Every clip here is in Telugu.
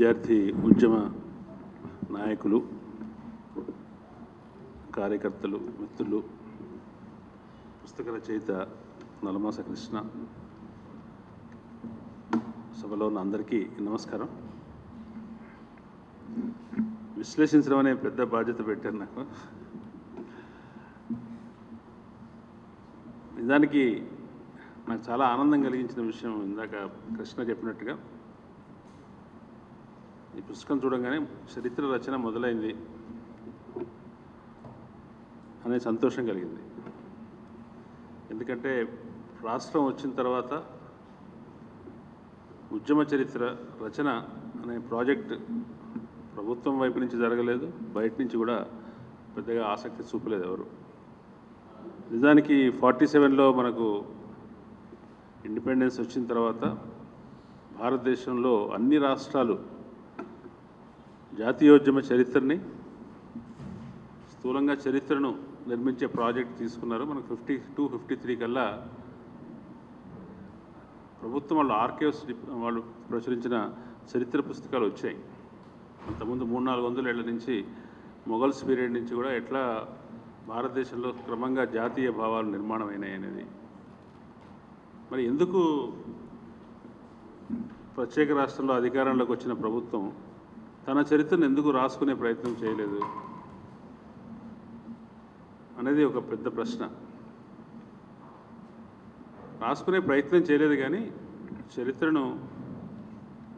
విద్యార్థి ఉద్యమ నాయకులు, కార్యకర్తలు, మిత్రులు, పుస్తక రచయిత నలమాస కృష్ణ, సభలో ఉన్న అందరికీ నమస్కారం. విశ్లేషించడం అనే పెద్ద బాధ్యత పెట్టారు నాకు. నిజానికి నాకు చాలా ఆనందం కలిగించిన విషయం ఇందాక కృష్ణ చెప్పినట్టుగా, ఈ పుస్తకం చూడంగానే చరిత్ర రచన మొదలైంది అనే సంతోషం కలిగింది. ఎందుకంటే రాష్ట్రం వచ్చిన తర్వాత ఉద్యమ చరిత్ర రచన అనే ప్రాజెక్ట్ ప్రభుత్వం వైపు నుంచి జరగలేదు, బయట నుంచి కూడా పెద్దగా ఆసక్తి చూపలేదు ఎవరు. నిజానికి 47లో మనకు ఇండిపెండెన్స్ వచ్చిన తర్వాత భారతదేశంలో అన్ని రాష్ట్రాలు జాతీయోద్యమ చరిత్రని, స్థూలంగా చరిత్రను నిర్మించే ప్రాజెక్ట్ తీసుకున్నారు. మనకు 52, 53 కల్లా ప్రభుత్వం వాళ్ళు ఆర్కైవ్స్ వాళ్ళు ప్రచురించిన చరిత్ర పుస్తకాలు వచ్చాయి. అంతకుముందు 300-400 ఏళ్ల నుంచి మొఘల్స్ పీరియడ్ నుంచి కూడా ఎట్లా భారతదేశంలో క్రమంగా జాతీయ భావాలు నిర్మాణం అయినాయి అనేది. మరి ఎందుకు ప్రత్యేక రాష్ట్రంలో అధికారంలోకి వచ్చిన ప్రభుత్వం తన చరిత్రను ఎందుకు రాసుకునే ప్రయత్నం చేయలేదు అనేది ఒక పెద్ద ప్రశ్న. రాసుకునే ప్రయత్నం చేయలేదు కానీ చరిత్రను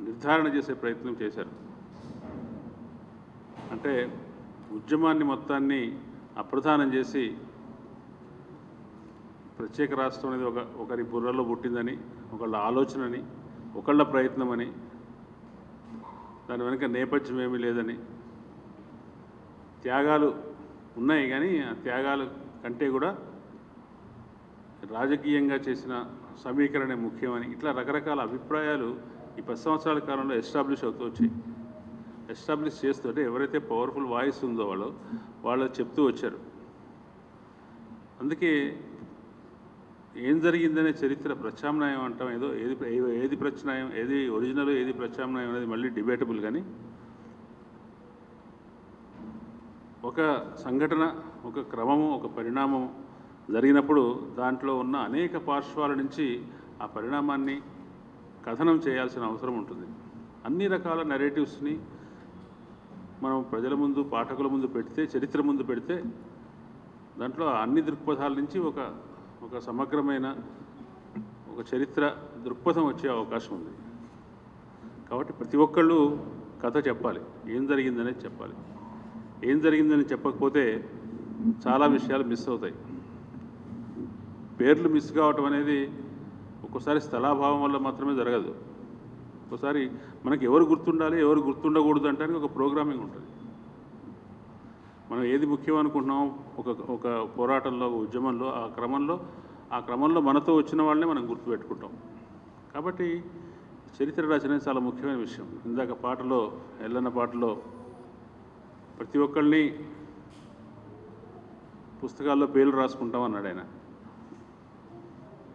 నిర్ధారణ చేసే ప్రయత్నం చేశారు. అంటే ఉద్యమాన్ని మొత్తాన్ని అప్రధానం చేసి ప్రత్యేక రాష్ట్రం అనేది ఒకరి బుర్రలో పుట్టిందని, ఒకళ్ళ ఆలోచనని, ఒకళ్ళ ప్రయత్నమని, దాని వెనుక నేపథ్యం ఏమీ లేదని, త్యాగాలు ఉన్నాయి కానీ ఆ త్యాగాల కంటే కూడా రాజకీయంగా చేసిన సమీకరణే ముఖ్యమని, ఇట్లా రకరకాల అభిప్రాయాలు ఈ 10 సంవత్సరాల కాలంలో ఎస్టాబ్లిష్ అవుతూ వచ్చాయి. ఎస్టాబ్లిష్ చేస్తుంటే ఎవరైతే పవర్ఫుల్ వాయిస్ ఉందో వాళ్ళు చెప్తూ వచ్చారు. అందుకే ఏం జరిగిందనే చరిత్ర ప్రత్యామ్నాయం అంటాం, ఏదో ఏది ప్రత్యామ్నాయం, ఏది ఒరిజినల్, ఏది ప్రత్యామ్నాయం అనేది మళ్ళీ డిబేటబుల్. కానీ ఒక సంఘటన, ఒక క్రమము, ఒక పరిణామం జరిగినప్పుడు దాంట్లో ఉన్న అనేక పార్శ్వాల నుంచి ఆ పరిణామాన్ని కథనం చేయాల్సిన అవసరం ఉంటుంది. అన్ని రకాల నెరేటివ్స్ని మనం ప్రజల ముందు, పాఠకుల ముందు పెడితే, చరిత్ర ముందు పెడితే దాంట్లో అన్ని దృక్పథాల నుంచి ఒక సమగ్రమైన ఒక చరిత్ర దృక్పథం వచ్చే అవకాశం ఉంది. కాబట్టి ప్రతి ఒక్కళ్ళు కథ చెప్పాలి, ఏం జరిగిందనేది చెప్పాలి. ఏం జరిగిందని చెప్పకపోతే చాలా విషయాలు మిస్ అవుతాయి. పేర్లు మిస్ కావటం అనేది ఒక్కోసారి స్థలాభావం వల్ల మాత్రమే జరగదు. ఒక్కోసారి మనకి ఎవరు గుర్తుండాలి, ఎవరు గుర్తుండకూడదు అంటానికి ఒక ప్రోగ్రామింగ్ ఉంటుంది. మనం ఏది ముఖ్యం అనుకుంటున్నాం ఒక పోరాటంలో, ఒక ఉద్యమంలో, ఆ క్రమంలో మనతో వచ్చిన వాళ్ళనే మనం గుర్తుపెట్టుకుంటాం. కాబట్టి చరిత్ర రచన చాలా ముఖ్యమైన విషయం. ఇందాక పాటలో, ఎల్లన్న పాటలో ప్రతి ఒక్కళ్ళని పుస్తకాల్లో పేర్లు రాసుకుంటాం అన్నాడు ఆయన.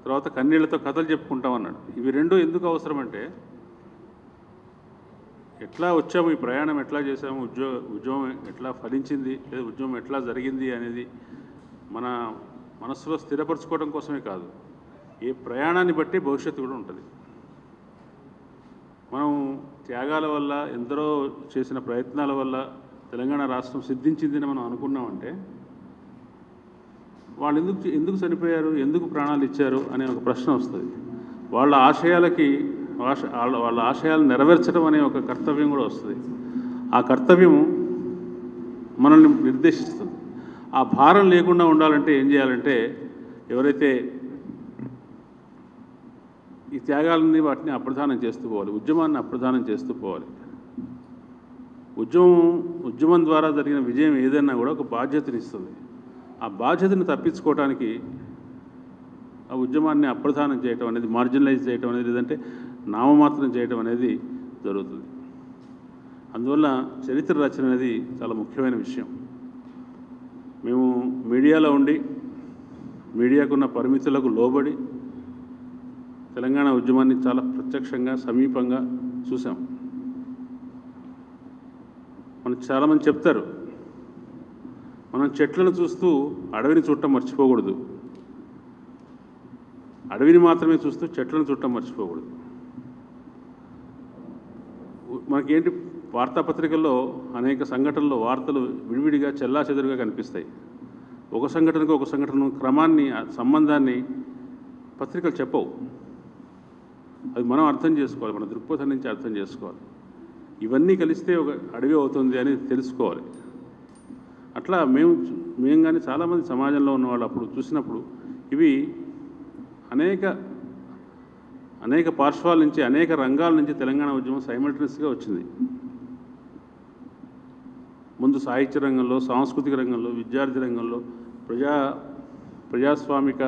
తర్వాత కన్నీళ్లతో కథలు చెప్పుకుంటాం అన్నాడు. ఇవి రెండు ఎందుకు అవసరం అంటే, ఎట్లా వచ్చాము, ఈ ప్రయాణం ఎట్లా చేసాము, ఉద్యమం ఎట్లా ఫలించింది, లేదా ఉద్యమం ఎట్లా జరిగింది అనేది మన మనస్సులో స్థిరపరచుకోవడం కోసమే కాదు, ఏ ప్రయాణాన్ని బట్టి భవిష్యత్తు కూడా ఉంటుంది. మనం త్యాగాల వల్ల, ఎందరో చేసిన ప్రయత్నాల వల్ల తెలంగాణ రాష్ట్రం సిద్ధించిందని మనం అనుకున్నామంటే, వాళ్ళు ఎందుకు చనిపోయారు, ఎందుకు ప్రాణాలు ఇచ్చారు అనే ఒక ప్రశ్న వస్తుంది. వాళ్ళ ఆశయాలు నెరవేర్చడం అనే ఒక కర్తవ్యం కూడా వస్తుంది. ఆ కర్తవ్యం మనల్ని నిర్దేశిస్తుంది. ఆ భారం లేకుండా ఉండాలంటే ఏం చేయాలంటే, ఎవరైతే ఈ త్యాగాలని వాటిని అప్రధానం చేస్తూ పోవాలి, ఉద్యమాన్ని అప్రధానం చేస్తూ పోవాలి. ఉద్యమం ద్వారా జరిగిన విజయం ఏదైనా కూడా ఒక బాధ్యతనిస్తుంది. ఆ బాధ్యతను తప్పించుకోవడానికి ఆ ఉద్యమాన్ని అప్రధానం చేయటం అనేది, మార్జినలైజ్ చేయటం అనేది, లేదంటే నామమాత్రం చేయటం అనేది జరుగుతుంది. అందువల్ల చరిత్ర రచన అనేది చాలా ముఖ్యమైన విషయం. మేము మీడియాలో ఉండి, మీడియాకున్న పరిమితులకు లోబడి తెలంగాణ ఉద్యమాన్ని చాలా ప్రత్యక్షంగా, సమీపంగా చూసాం. మనం చాలామంది చెప్తారు, మనం చెట్లను చూస్తూ అడవిని చూడటం మర్చిపోకూడదు, అడవిని మాత్రమే చూస్తూ చెట్లను చూడటం మర్చిపోకూడదు. మనకేంటి వార్తాపత్రికల్లో అనేక సంఘటనలు వార్తలు విడివిడిగా చెల్లాచెదురుగా కనిపిస్తాయి. ఒక సంఘటనకు ఒక సంఘటన క్రమాన్ని సంబంధాన్ని పత్రికలు చెప్పవు. అది మనం అర్థం చేసుకోవాలి, మన దృక్పథం నుంచి అర్థం చేసుకోవాలి. ఇవన్నీ కలిస్తే ఒక అడవి అవుతుంది అని తెలుసుకోవాలి. అట్లా మేము కానీ చాలామంది సమాజంలో ఉన్నవాళ్ళు అప్పుడు చూసినప్పుడు ఇవి అనేక పార్శ్వాల నుంచి అనేక రంగాల నుంచి తెలంగాణ ఉద్యమం సైమల్టేనియస్గా వచ్చింది. ముందు సాహిత్య రంగంలో, సాంస్కృతిక రంగంలో, విద్యార్థి రంగంలో, ప్రజాస్వామిక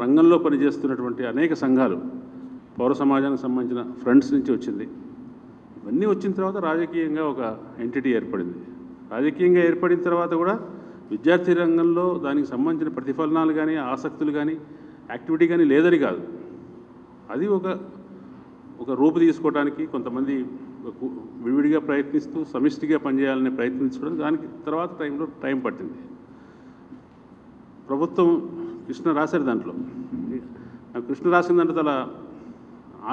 రంగంలో పనిచేస్తున్నటువంటి అనేక సంఘాలు, పౌర సమాజానికి సంబంధించిన ఫ్రంట్స్ నుంచి వచ్చింది. ఇవన్నీ వచ్చిన తర్వాత రాజకీయంగా ఒక ఎంటిటీ ఏర్పడింది. రాజకీయంగా ఏర్పడిన తర్వాత కూడా విద్యార్థి రంగంలో దానికి సంబంధించిన ప్రతిఫలనాలు కానీ, ఆసక్తులు కానీ, యాక్టివిటీ కానీ లేదని కాదు. అది ఒక రూపు తీసుకోవడానికి కొంతమంది విడివిడిగా ప్రయత్నిస్తూ సమిష్టిగా పనిచేయాలని ప్రయత్నించుకోవడం, దానికి తర్వాత టైం పట్టింది. ప్రభుత్వం కృష్ణ రాశారు దాంట్లో. కృష్ణ రాసిన దాంట్లో చాలా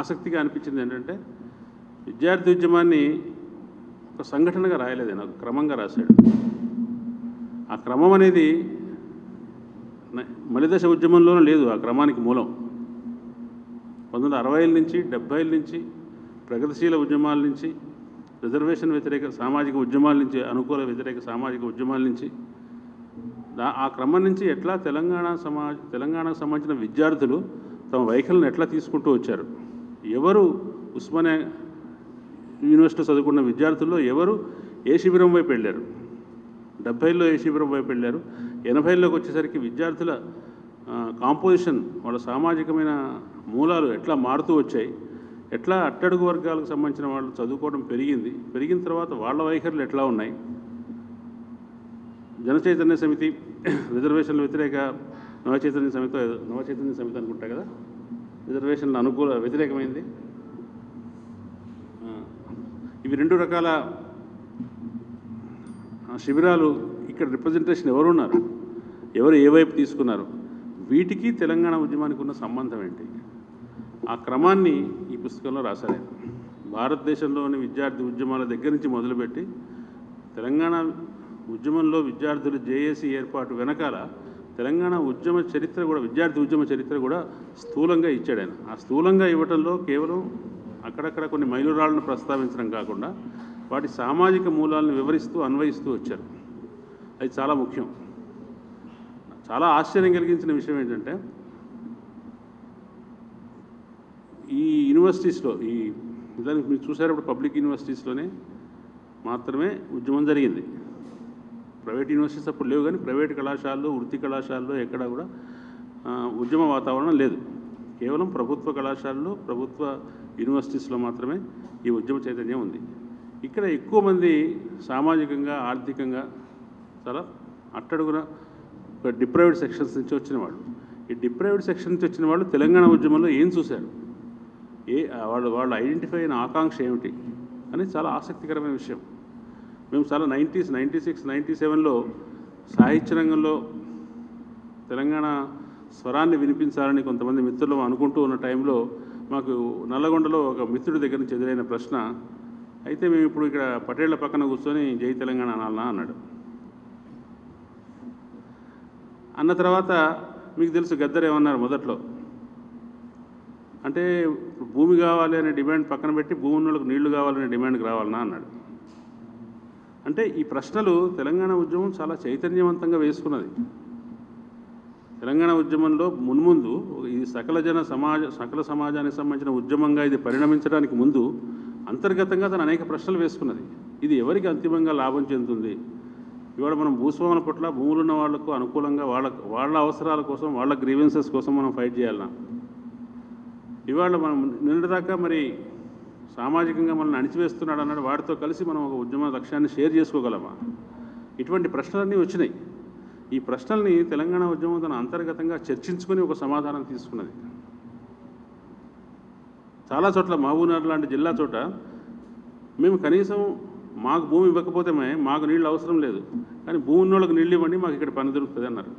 ఆసక్తిగా అనిపించింది ఏంటంటే, విద్యార్థి ఉద్యమాన్ని ఒక సంఘటనగా రాయలేదు, నాకు క్రమంగా రాశాడు. ఆ క్రమం అనేది మలిదశ ఉద్యమంలోనూ లేదు. ఆ క్రమానికి మూలం 1960ల నుంచి 70ల నుంచి ప్రగతిశీల ఉద్యమాల నుంచి, రిజర్వేషన్ వ్యతిరేక సామాజిక ఉద్యమాల నుంచి, అనుకూల వ్యతిరేక సామాజిక ఉద్యమాల నుంచి, ఆ క్రమం నుంచి ఎట్లా తెలంగాణకు సంబంధించిన విద్యార్థులు తమ వైఖరిని ఎట్లా తీసుకుంటూ వచ్చారు. ఎవరు ఉస్మానియా యూనివర్సిటీ చదువుకున్న విద్యార్థుల్లో ఎవరు ఏ శిబిరం వైపు వెళ్ళారు, 70ల్లో ఏ శిబిరం వైపు వెళ్ళారు, 80ల్లోకి వచ్చేసరికి విద్యార్థుల కాంపోజిషన్, వాళ్ళ సామాజికమైన మూలాలు ఎట్లా మారుతూ వచ్చాయి, ఎట్లా అట్టడుగు వర్గాలకు సంబంధించిన వాళ్ళు చదువుకోవడం పెరిగిన తర్వాత వాళ్ళ వైఖరులు ఎట్లా ఉన్నాయి. జనచైతన్య సమితి రిజర్వేషన్ల వ్యతిరేక నవచైతన్య సమితి అనుకుంటా కదా, రిజర్వేషన్ల వ్యతిరేకమైంది. ఇవి 2 రకాల శిబిరాలు. ఇక్కడ రిప్రజెంటేషన్ ఎవరున్నారు, ఎవరు ఏ వైపు తీసుకున్నారు, వీటికి తెలంగాణ ఉద్యమానికి ఉన్న సంబంధం ఏంటి, ఆ క్రమాన్ని ఈ పుస్తకంలో రాశారు. భారతదేశంలోని విద్యార్థి ఉద్యమాల దగ్గర నుంచి మొదలుపెట్టి తెలంగాణ ఉద్యమంలో విద్యార్థులు జేఏసీ ఏర్పాటు వెనకాల తెలంగాణ ఉద్యమ చరిత్ర కూడా, విద్యార్థి ఉద్యమ చరిత్ర కూడా స్థూలంగా ఇచ్చాడు ఆయన. ఆ స్థూలంగా ఇవ్వటంలో కేవలం అక్కడక్కడ కొన్ని మైలురాళ్లను ప్రస్తావించడం కాకుండా వాటి సామాజిక మూలాలను వివరిస్తూ అన్వయిస్తూ వచ్చారు. అది చాలా ముఖ్యం. చాలా ఆశ్చర్యం కలిగించిన విషయం ఏంటంటే, ఈ యూనివర్సిటీస్లో దానికి మీరు చూసారప్పుడు పబ్లిక్ యూనివర్సిటీస్లోనే మాత్రమే ఉద్యమం జరిగింది. ప్రైవేట్ యూనివర్సిటీస్ అప్పుడు లేవు, కానీ ప్రైవేట్ కళాశాలలో, వృత్తి కళాశాలలో ఎక్కడా కూడా ఉద్యమ వాతావరణం లేదు. కేవలం ప్రభుత్వ కళాశాలలో, ప్రభుత్వ యూనివర్సిటీస్లో మాత్రమే ఈ ఉద్యమ చైతన్యం ఉంది. ఇక్కడ ఎక్కువ మంది సామాజికంగా, ఆర్థికంగా చాలా అట్టడుగున డిప్రైవ్డ్ సెక్షన్స్ నుంచి వచ్చిన వాళ్ళు. ఈ డిప్రైవ్డ్ సెక్షన్ నుంచి వచ్చిన వాళ్ళు తెలంగాణ ఉద్యమంలో ఏం చూశారు, వాళ్ళు ఐడెంటిఫై అయిన ఆకాంక్ష ఏమిటి అనేది చాలా ఆసక్తికరమైన విషయం. మేము చాలా 96, 97లో సాహిత్య రంగంలో తెలంగాణ స్వరాన్ని వినిపించాలని కొంతమంది మిత్రులు అనుకుంటూ ఉన్న టైంలో మాకు నల్లగొండలో ఒక మిత్రుడి దగ్గర నుంచి ఎదురైన ప్రశ్న, అయితే మేము ఇప్పుడు ఇక్కడ పటేళ్ల పక్కన కూర్చొని జై తెలంగాణ అనాలనా అన్నాడు. అన్న తర్వాత మీకు తెలుసు గద్దర్ ఏమన్నారు మొదట్లో, అంటే భూమి కావాలి అనే డిమాండ్ పక్కన పెట్టి భూమి ఉన్నోళ్ళకి నీళ్లు కావాలనే డిమాండ్కి రావాలన్నా అన్నాడు. అంటే ఈ ప్రశ్నలు తెలంగాణ ఉద్యమం చాలా చైతన్యవంతంగా వేసుకున్నది. తెలంగాణ ఉద్యమంలో మున్ముందు ఈ సకల సమాజానికి సంబంధించిన ఉద్యమంగా ఇది పరిణమించడానికి ముందు అంతర్గతంగా తను అనేక ప్రశ్నలు వేసుకున్నది. ఇది ఎవరికి అంతిమంగా లాభం చెందుతుంది, ఇవాళ మనం భూస్వాముల పట్ల భూములున్న వాళ్లకు అనుకూలంగా వాళ్ళ అవసరాల కోసం, వాళ్ళ గ్రీవెన్సెస్ కోసం మనం ఫైట్ చేయాలన్నా, ఇవాళ మనం నిన్నటిదాకా మరి సామాజికంగా మనల్ని అణిచివేస్తున్నాడు అన్నాడు, వాడితో కలిసి మనం ఒక ఉద్యమ లక్ష్యాన్ని షేర్ చేసుకోగలమా, ఇటువంటి ప్రశ్నలన్నీ వచ్చినాయి. ఈ ప్రశ్నల్ని తెలంగాణ ఉద్యమం తన అంతర్గతంగా చర్చించుకొని ఒక సమాధానం తీసుకున్నది. చాలా చోట్ల మహబూబ్నగర్ లాంటి జిల్లా చోట మేము కనీసం మాకు భూమి ఇవ్వకపోతే మాకు నీళ్ళు అవసరం లేదు, కానీ భూమి ఉన్నోళ్ళకి నీళ్ళు ఇవ్వండి, మాకు ఇక్కడ పని దొరుకుతుంది అన్నారు.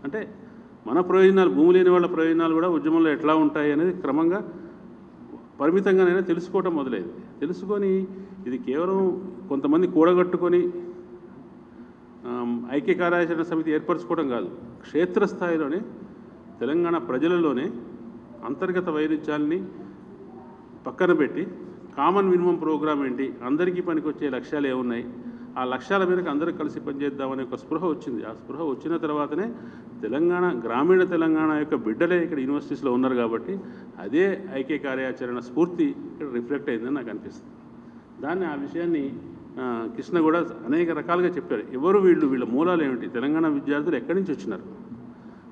అంటే మన ప్రయోజనాలు, భూమి లేని వాళ్ళ ప్రయోజనాలు కూడా ఉద్యమంలో ఎట్లా ఉంటాయి అనేది క్రమంగా పరిమితంగానైనా తెలుసుకోవటం మొదలైంది. తెలుసుకొని ఇది కేవలం కొంతమంది కూడగట్టుకొని ఐక్య కార్యాచరణ సమితి ఏర్పరచుకోవడం కాదు, క్షేత్రస్థాయిలోనే తెలంగాణ ప్రజలలోనే అంతర్గత వైరుధ్యాన్ని పక్కన పెట్టి కామన్ మినిమం ప్రోగ్రామ్ ఏంటి, అందరికీ పనికొచ్చే లక్ష్యాలు ఏమున్నాయి, ఆ లక్ష్యాల మేరకు అందరూ కలిసి పనిచేద్దామనే ఒక స్పృహ వచ్చింది. ఆ స్పృహ వచ్చిన తర్వాతనే తెలంగాణ, గ్రామీణ తెలంగాణ యొక్క బిడ్డలే ఇక్కడ యూనివర్సిటీస్లో ఉన్నారు కాబట్టి అదే ఐక్య కార్యాచరణ స్ఫూర్తి ఇక్కడ రిఫ్లెక్ట్ అయిందని నాకు అనిపిస్తుంది. ఆ విషయాన్ని కృష్ణ కూడా అనేక రకాలుగా చెప్పారు. ఎవరు వీళ్ళు, వీళ్ళ మూలాలు ఏమిటి, తెలంగాణ విద్యార్థులు ఎక్కడి నుంచి వచ్చినారు,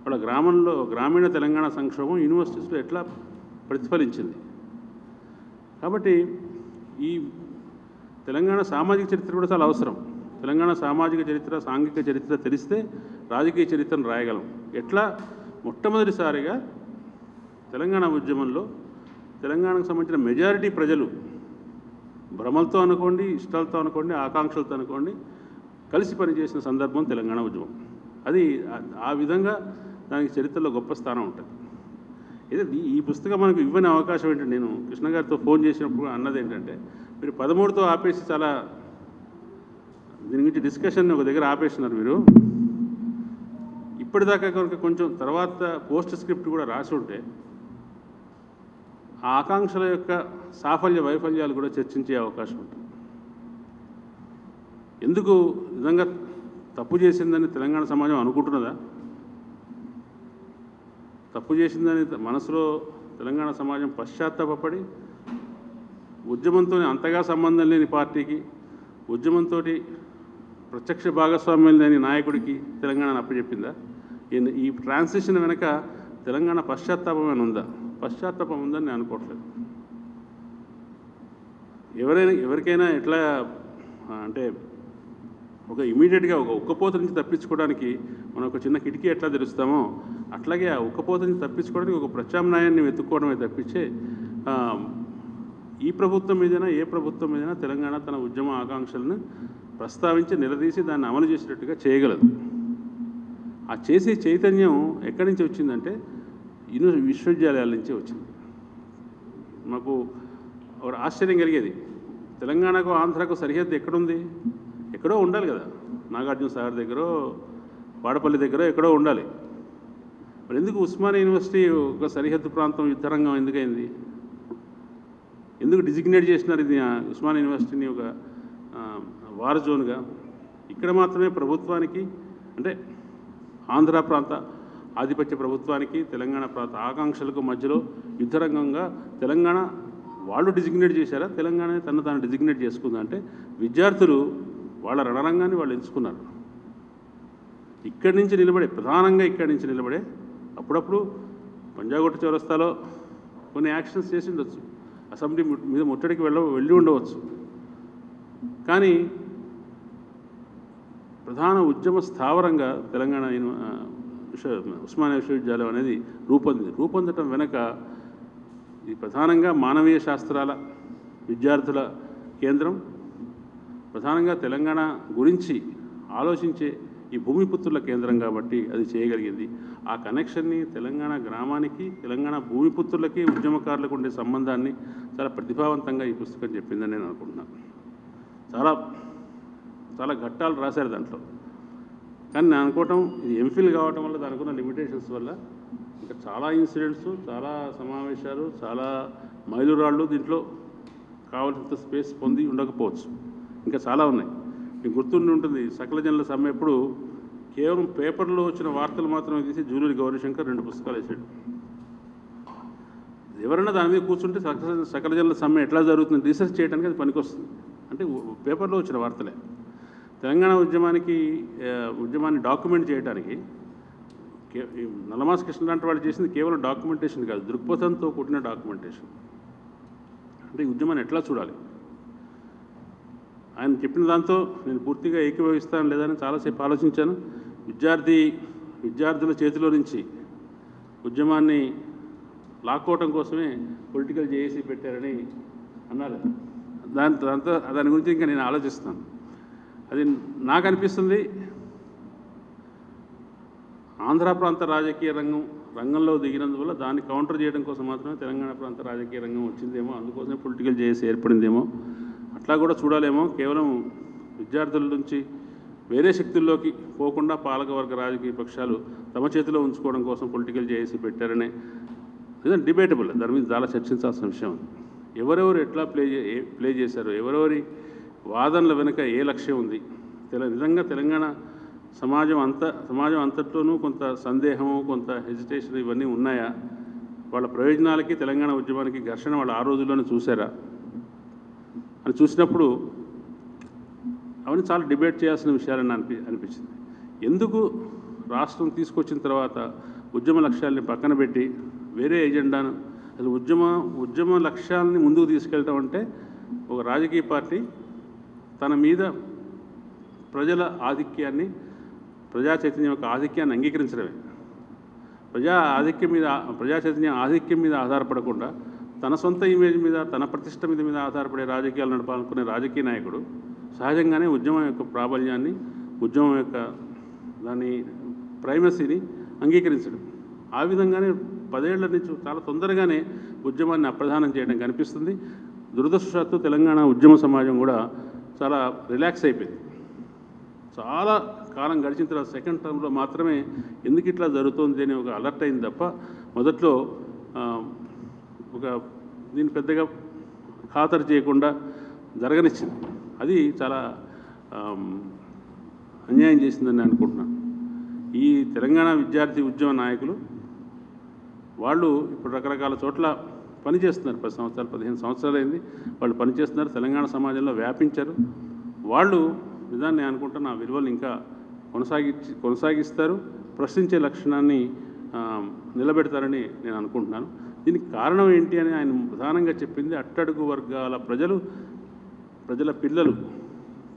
వాళ్ళ గ్రామంలో గ్రామీణ తెలంగాణ సంక్షోభం యూనివర్సిటీస్లో ఎట్లా ప్రతిఫలించింది. కాబట్టి ఈ తెలంగాణ సామాజిక చరిత్ర కూడా చాలా అవసరం. తెలంగాణ సామాజిక చరిత్ర, సాంఘిక చరిత్ర తెలిస్తే రాజకీయ చరిత్రను రాయగలం. ఎట్లా మొట్టమొదటిసారిగా తెలంగాణ ఉద్యమంలో తెలంగాణకు సంబంధించిన మెజారిటీ ప్రజలు భ్రమలతో అనుకోండి, ఇష్టాలతో అనుకోండి, ఆకాంక్షలతో అనుకోండి, కలిసి పనిచేసిన సందర్భం తెలంగాణ ఉద్యమం. అది ఆ విధంగా దానికి చరిత్రలో గొప్ప స్థానం ఉంటుంది. అయితే ఈ పుస్తకం మనకు ఇవ్వని అవకాశం ఏంటంటే, నేను కృష్ణ గారితో ఫోన్ చేసినప్పుడు అన్నది ఏంటంటే, మీరు 13తో ఆపేసి చాలా దీని గురించి డిస్కషన్ ఒక దగ్గర ఆపేస్తున్నారు. మీరు ఇప్పటిదాకా కనుక కొంచెం తర్వాత పోస్ట్ స్క్రిప్ట్ కూడా రాసి ఉంటే ఆ ఆకాంక్షల యొక్క సాఫల్య వైఫల్యాలు కూడా చర్చించే అవకాశం ఉంటుంది. ఎందుకు నిజంగా తప్పు చేసిందని తెలంగాణ సమాజం అనుకుంటున్నదా? తప్పు చేసిందని మనసులో తెలంగాణ సమాజం పశ్చాత్తాపడి ఉద్యమంతో అంతగా సంబంధం లేని పార్టీకి, ఉద్యమంతో ప్రత్యక్ష భాగస్వామ్యం లేని నాయకుడికి తెలంగాణను అప్పచెప్పిందా? ఈ ట్రాన్సిషన్ వెనక తెలంగాణ పశ్చాత్తాపమైన ఉందా? పశ్చాత్తాపం ఉందని నేను అనుకోవట్లేదు. ఎవరికైనా ఎట్లా అంటే ఒక ఇమీడియట్గా ఒక ఉక్కపోత నుంచి తప్పించుకోవడానికి మనం ఒక చిన్న కిటికీ ఎట్లా తెరుస్తామో అట్లాగే ఆ ఉక్కపోత నుంచి తప్పించుకోవడానికి ఒక ప్రత్యామ్నాయాన్ని వెతుక్కోవడమే తప్పించే ఈ ప్రభుత్వం మీదైనా ఏ ప్రభుత్వం మీదైనా తెలంగాణ తన ఉద్యమ ఆకాంక్షలను ప్రస్తావించి నిలదీసి దాన్ని అమలు చేసేటట్టుగా చేయగలదు. ఆ చేసే చైతన్యం ఎక్కడి నుంచి వచ్చిందంటే విశ్వవిద్యాలయాల నుంచే వచ్చింది. మాకు ఒక ఆశ్చర్యం కలిగేది, తెలంగాణకు ఆంధ్రాకు సరిహద్దు ఎక్కడుంది? ఎక్కడో ఉండాలి కదా, నాగార్జున సాగర్ దగ్గర, వాడపల్లి దగ్గర ఎక్కడో ఉండాలి. మరి ఎందుకు ఉస్మానియా యూనివర్సిటీ ఒక సరిహద్దు ప్రాంతం యుద్ధరంగం ఎందుకైంది? ఎందుకు డిజిగ్నేట్ చేసినారు ఇది ఉస్మానియా యూనివర్సిటీని ఒక వార్ జోన్గా? ఇక్కడ మాత్రమే ప్రభుత్వానికి, అంటే ఆంధ్ర ప్రాంత ఆధిపత్య ప్రభుత్వానికి తెలంగాణ ప్రాంత ఆకాంక్షలకు మధ్యలో యుద్ధరంగంగా తెలంగాణ వాళ్ళు డిజిగ్నేట్ చేశారా? తెలంగాణ తాను డిజిగ్నేట్ చేసుకుందా? అంటే విద్యార్థులు వాళ్ళ రణరంగాన్ని వాళ్ళు ఎంచుకున్నారు. ఇక్కడి నుంచి నిలబడే, ప్రధానంగా ఇక్కడి నుంచి నిలబడే, అప్పుడప్పుడు పంజాగుట్ట చౌరస్తాలో కొన్ని యాక్షన్స్ చేసి ఉండొచ్చు, అసెంబ్లీ మీద ముట్టడికి వెళ్ళి ఉండవచ్చు, కానీ ప్రధాన ఉద్యమ స్థావరంగా తెలంగాణ ఉస్మానియా విశ్వవిద్యాలయం అనేది రూపొందటం వెనక ఇది ప్రధానంగా మానవీయ శాస్త్రాల విద్యార్థుల కేంద్రం, ప్రధానంగా తెలంగాణ గురించి ఆలోచించే ఈ భూమిపుత్రుల కేంద్రం కాబట్టి అది చేయగలిగింది. ఆ కనెక్షన్ని తెలంగాణ గ్రామానికి, తెలంగాణ భూమిపుత్రులకి, ఉద్యమకారులకు ఉండే సంబంధాన్ని చాలా ప్రతిభావంతంగా ఈ పుస్తకం చెప్పిందని నేను అనుకుంటున్నాను. చాలా చాలా ఘట్టాలు రాశారు దాంట్లో, కానీ నేను అనుకోవటం ఇది ఎంఫిల్ కావటం వల్ల దానికున్న లిమిటేషన్స్ వల్ల ఇంకా చాలా ఇన్సిడెంట్స్, చాలా సమావేశాలు, చాలా మైలురాళ్ళు దీంట్లో కావాల్సినంత స్పేస్ పొంది ఉండకపోవచ్చు. ఇంకా చాలా ఉన్నాయి. మీకు గుర్తుండి ఉంటుంది, సకల జనుల సమ్మె ఎప్పుడు కేవలం పేపర్లో వచ్చిన వార్తలు మాత్రమే తీసి జూలూరి గౌరీశంకర్ 2 పుస్తకాలు వేసాడు. ఎవరైనా దాని మీద కూర్చుంటే సకల జనుల సమ్మె ఎట్లా జరుగుతుంది రీసెర్చ్ చేయడానికి అది పనికొస్తుంది. అంటే పేపర్లో వచ్చిన వార్తలే. తెలంగాణ ఉద్యమాన్ని డాక్యుమెంట్ చేయడానికి నల్లమాస్ కృష్ణ లాంటి వాళ్ళు చేసింది కేవలం డాక్యుమెంటేషన్ కాదు, దృక్పథంతో కూడిన డాక్యుమెంటేషన్. అంటే ఈ ఉద్యమాన్ని ఎట్లా చూడాలి, ఆయన చెప్పిన దాంతో నేను పూర్తిగా ఏకీభవిస్తాను లేదని చాలాసేపు ఆలోచించాను. విద్యార్థుల చేతిలో నుంచి ఉద్యమాన్ని లాక్కోవటం కోసమే పొలిటికల్ జేఏసీ పెట్టారని అన్నారు. దాని గురించి ఇంకా నేను ఆలోచిస్తాను. అది నాకు అనిపిస్తుంది ఆంధ్ర ప్రాంత రాజకీయ రంగంలో దిగినందువల్ల దాన్ని కౌంటర్ చేయడం కోసం మాత్రమే తెలంగాణ ప్రాంత రాజకీయ రంగం వచ్చిందేమో, అందుకోసమే పొలిటికల్ జేఏసీ ఏర్పడిందేమో, అట్లా కూడా చూడాలేమో. కేవలం విద్యార్థుల నుంచి వేరే శక్తుల్లోకి పోకుండా పాలకవర్గ రాజకీయ పక్షాలు తమ చేతిలో ఉంచుకోవడం కోసం పొలిటికల్ జేఏసీ పెట్టారనే నిజం డిబేటబుల్, దాని మీద చాలా చర్చించాల్సిన విషయం. ఎవరెవరు ఎట్లా ప్లే చేశారు, ఎవరెవరి వాదనల వెనుక ఏ లక్ష్యం ఉంది, నిజంగా తెలంగాణ సమాజం అంతట్లోనూ కొంత సందేహము, కొంత హెజిటేషన్ ఇవన్నీ ఉన్నాయా? వాళ్ళ ప్రయోజనాలకి తెలంగాణ ఉద్యమానికి ఘర్షణ వాళ్ళు ఆ రోజుల్లోనే చూసారా అని చూసినప్పుడు అవన్నీ చాలా డిబేట్ చేయాల్సిన విషయాలని అనిపించింది. ఎందుకు రాష్ట్రం తీసుకొచ్చిన తర్వాత ఉద్యమ లక్ష్యాలని పక్కన పెట్టి వేరే ఎజెండాను, అసలు ఉద్యమ లక్ష్యాలని ముందుకు తీసుకెళ్ళటం అంటే ఒక రాజకీయ పార్టీ తన మీద ప్రజల ఆధిక్యాన్ని, ప్రజా చైతన్యం యొక్క ఆధిక్యాన్ని అంగీకరించడమే. ప్రజా చైతన్యం ఆధిక్యం మీద ఆధారపడకుండా తన సొంత ఇమేజ్ మీద, తన ప్రతిష్ట మీద ఆధారపడే రాజకీయాలు నడపాలనుకునే రాజకీయ నాయకుడు సహజంగానే ఉద్యమం యొక్క ప్రాబల్యాన్ని, ఉద్యమం యొక్క దాని ప్రైమసీని అంగీకరించడం. ఆ విధంగానే 10 ఏళ్ల నుంచి చాలా తొందరగానే ఉద్యమాన్ని అప్రధానం చేయడం కనిపిస్తుంది. దురదృష్టవశాత్తు తెలంగాణ ఉద్యమ సమాజం కూడా చాలా రిలాక్స్ అయిపోయింది. చాలా కాలం గడిచిన తర్వాత సెకండ్ టర్మ్లో మాత్రమే ఎందుకు ఇట్లా జరుగుతుంది అని ఒక అలర్ట్ అయింది తప్ప మొదట్లో దీన్ని పెద్దగా ఖాతరు చేయకుండా జరగనిచ్చింది. అది చాలా అన్యాయం చేసిందని అనుకుంటున్నాను. ఈ తెలంగాణ విద్యార్థి ఉద్యమ నాయకులు వాళ్ళు ఇప్పుడు రకరకాల చోట్ల పనిచేస్తున్నారు. 10 సంవత్సరాలు 15 సంవత్సరాలు అయింది వాళ్ళు పనిచేస్తున్నారు, తెలంగాణ సమాజంలో వ్యాపించారు. వాళ్ళు నిజాన్ని అనుకుంటున్న ఆ విలువలు ఇంకా కొనసాగిస్తారు, ప్రశ్నించే లక్షణాన్ని నిలబెడతారని నేను అనుకుంటున్నాను. దీనికి కారణం ఏంటి అని ఆయన ప్రధానంగా చెప్పింది అట్టడుగు వర్గాల ప్రజల పిల్లలు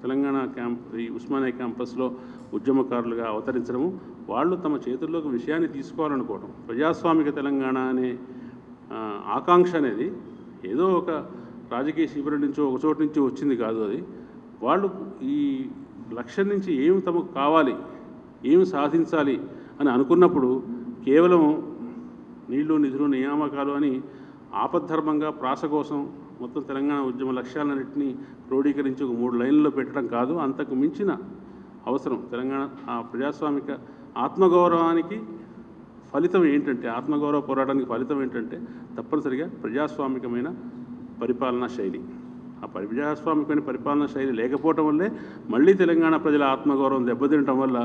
తెలంగాణ ఈ ఉస్మానియా క్యాంపస్లో ఉద్యమకారులుగా అవతరించడము, వాళ్ళు తమ చేతుల్లోకి విషయాన్ని తీసుకోవాలనుకోవడం. ప్రజాస్వామిక తెలంగాణ అనే ఆకాంక్ష అనేది ఏదో ఒక రాజకీయ శిబిరం నుంచో ఒక చోటు నుంచి వచ్చింది కాదు. అది వాళ్ళు ఈ లక్ష్యం నుంచి ఏమి తమకు కావాలి, ఏమి సాధించాలి అని అనుకున్నప్పుడు కేవలం నీళ్లు నిధులు నియామకాలు అని ఆపద్ధర్మంగా ప్రాస కోసం మొత్తం తెలంగాణ ఉద్యమ లక్ష్యాలన్నింటినీ క్రోడీకరించి ఒక 3 లైన్లలో పెట్టడం కాదు. అంతకు మించిన అవసరం తెలంగాణ ఆ ప్రజాస్వామిక ఆత్మగౌరవానికి ఫలితం ఏంటంటే, ఆత్మగౌరవ పోరాటానికి ఫలితం ఏంటంటే తప్పనిసరిగా ప్రజాస్వామికమైన పరిపాలనా శైలి. ఆ ప్రజాస్వామికమైన పరిపాలనా శైలి లేకపోవటం వల్లే మళ్ళీ తెలంగాణ ప్రజల ఆత్మగౌరవం దెబ్బతినటం వల్ల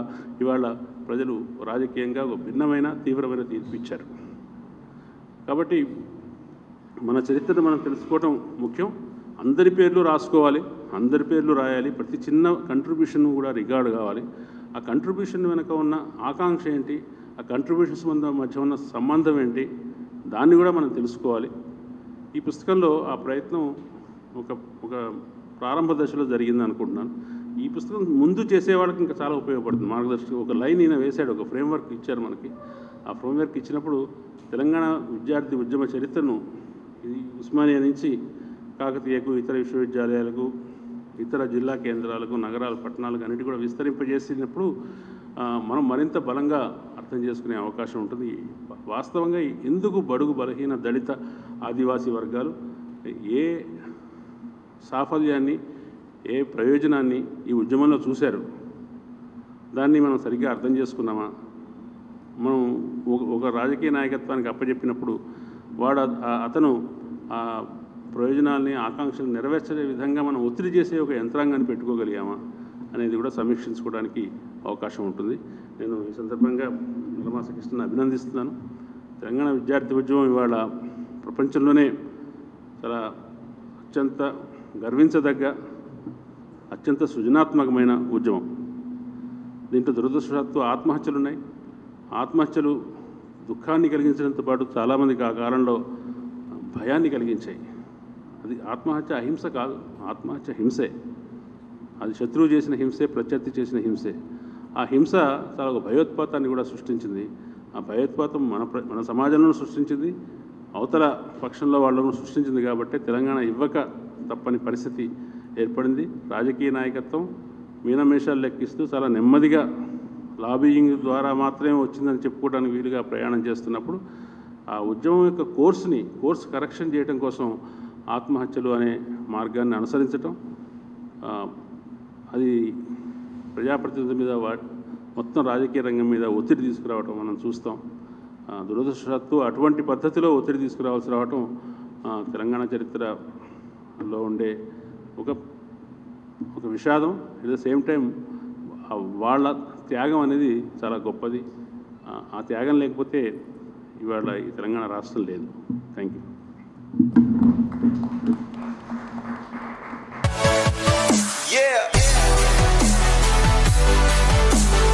ఇవాళ ప్రజలు రాజకీయంగా ఒక భిన్నమైన తీవ్రమైన తీర్పు ఇచ్చారు. కాబట్టి మన చరిత్రను మనం తెలుసుకోవటం ముఖ్యం. అందరి పేర్లు రాసుకోవాలి, అందరి పేర్లు రాయాలి, ప్రతి చిన్న కంట్రిబ్యూషన్ కూడా రికార్డు కావాలి. ఆ కంట్రిబ్యూషన్ వెనుక ఉన్న ఆకాంక్ష ఏంటి, ఆ కంట్రిబ్యూషన్స్ మధ్య ఉన్న సంబంధం ఏంటి, దాన్ని కూడా మనం తెలుసుకోవాలి. ఈ పుస్తకంలో ఆ ప్రయత్నం ఒక ప్రారంభ దశలో జరిగింది అనుకుంటున్నాను. ఈ పుస్తకం ముందు చేసేవాళ్ళకి ఇంకా చాలా ఉపయోగపడుతుంది. మార్గదర్శక ఒక లైన్ ఈయన వేశాడు, ఒక ఫ్రేమ్వర్క్ ఇచ్చారు మనకి. ఆ ఫ్రేమ్వర్క్ ఇచ్చినప్పుడు తెలంగాణ విద్యార్థి ఉద్యమ చరిత్రను ఇది ఉస్మానియా నుంచి కాకతీయకు, ఇతర విశ్వవిద్యాలయాలకు, ఇతర జిల్లా కేంద్రాలకు, నగరాలు, పట్టణాలకు అన్నిటి కూడా విస్తరింపజేసినప్పుడు మనం మరింత బలంగా అర్థం చేసుకునే అవకాశం ఉంటుంది. వాస్తవంగా ఎందుకు బడుగు బలహీన దళిత ఆదివాసీ వర్గాలు ఏ సాఫల్యాన్ని, ఏ ప్రయోజనాన్ని ఈ ఉద్యమంలో చూశారు, దాన్ని మనం సరిగ్గా అర్థం చేసుకున్నామా? మనం ఒక రాజకీయ నాయకత్వానికి అప్పచెప్పినప్పుడు అతను ఆ ప్రయోజనాల్ని, ఆకాంక్షలు నెరవేర్చే విధంగా మనం ఒత్తిడి చేసే ఒక యంత్రాంగాన్ని పెట్టుకోగలిగామా అనేది కూడా సమీక్షించుకోవడానికి అవకాశం ఉంటుంది. నేను ఈ సందర్భంగా నల్లమాస కృష్ణను అభినందిస్తున్నాను. తెలంగాణ విద్యార్థి ఉద్యమం ఇవాళ ప్రపంచంలోనే చాలా అత్యంత గర్వించదగ్గ, అత్యంత సృజనాత్మకమైన ఉద్యమం. దీంట్లో దురదృష్టవశాత్తు ఆత్మహత్యలు ఉన్నాయి. ఆత్మహత్యలు దుఃఖాన్ని కలిగించడంతో పాటు చాలామందికి ఆ కాలంలో భయాన్ని కలిగించాయి. అది ఆత్మహత్య అహింస కాదు, ఆత్మహత్య హింసే. అది శత్రువు చేసిన హింసే, ప్రత్యర్థి చేసిన హింసే. ఆ హింస చాలా ఒక భయోత్పాతాన్ని కూడా సృష్టించింది. ఆ భయోత్పాతం మన సమాజంలో సృష్టించింది, అవతల పక్షంలో వాళ్ళను సృష్టించింది. కాబట్టి తెలంగాణ ఇవ్వక తప్పని పరిస్థితి ఏర్పడింది. రాజకీయ నాయకత్వం మీనమేషాలు లెక్కిస్తూ చాలా నెమ్మదిగా లాబియింగ్ ద్వారా మాత్రమే వచ్చిందని చెప్పుకోవడానికి వీలుగా ప్రయాణం చేస్తున్నప్పుడు ఆ ఉద్యమం యొక్క కోర్స్ కరెక్షన్ చేయడం కోసం ఆత్మహత్యలు అనే మార్గాన్ని అనుసరించటం, అది ప్రజాప్రతినిధుల మీద మొత్తం రాజకీయ రంగం మీద ఒత్తిడి తీసుకురావటం మనం చూస్తాం. దురదృష్టవశాత్తు అటువంటి పద్ధతిలో ఒత్తిడి తీసుకురావాల్సి రావటం తెలంగాణ చరిత్రలో ఉండే ఒక విషాదం. ఎట్ ద సేమ్ టైం వాళ్ళ త్యాగం అనేది చాలా గొప్పది. ఆ త్యాగం లేకపోతే ఇవాళ ఈ తెలంగాణ రాష్ట్రం లేదు. Thank you. Yeah.